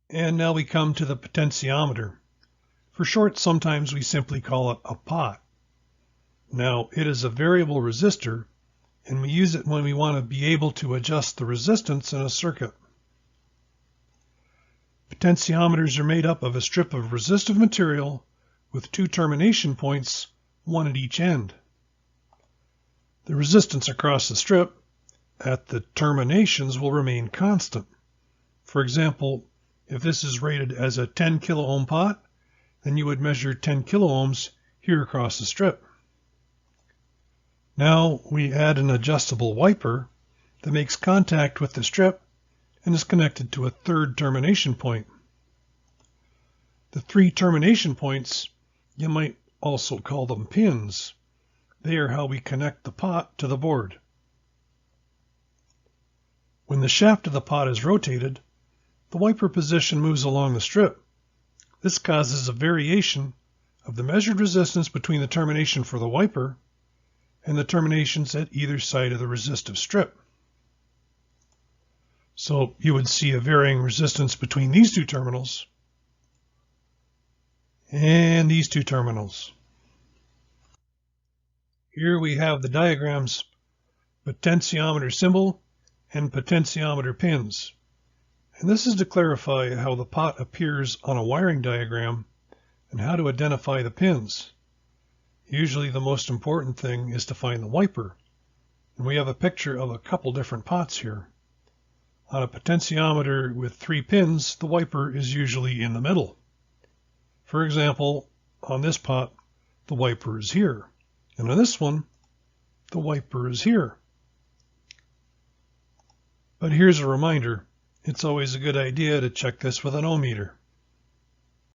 And now we come to the potentiometer. For short, sometimes we simply call it a pot. Now, it is a variable resistor, and we use it when we want to be able to adjust the resistance in a circuit. Potentiometers are made up of a strip of resistive material with two termination points, one at each end. The resistance across the strip at the terminations will remain constant. For example, if this is rated as a 10 kilo ohm pot, then you would measure 10 kilo ohms here across the strip. Now we add an adjustable wiper that makes contact with the strip and is connected to a third termination point. The three termination points, you might also call them pins. They are how we connect the pot to the board. When the shaft of the pot is rotated, the wiper position moves along the strip. This causes a variation of the measured resistance between the termination for the wiper and the terminations at either side of the resistive strip. So you would see a varying resistance between these two terminals and these two terminals. Here we have the diagrams, potentiometer symbol and potentiometer pins. And this is to clarify how the pot appears on a wiring diagram and how to identify the pins. Usually the most important thing is to find the wiper. And we have a picture of a couple different pots here. On a potentiometer with 3 pins, the wiper is usually in the middle. For example, on this pot, the wiper is here. And on this one, the wiper is here. But here's a reminder. It's always a good idea to check this with an ohm meter.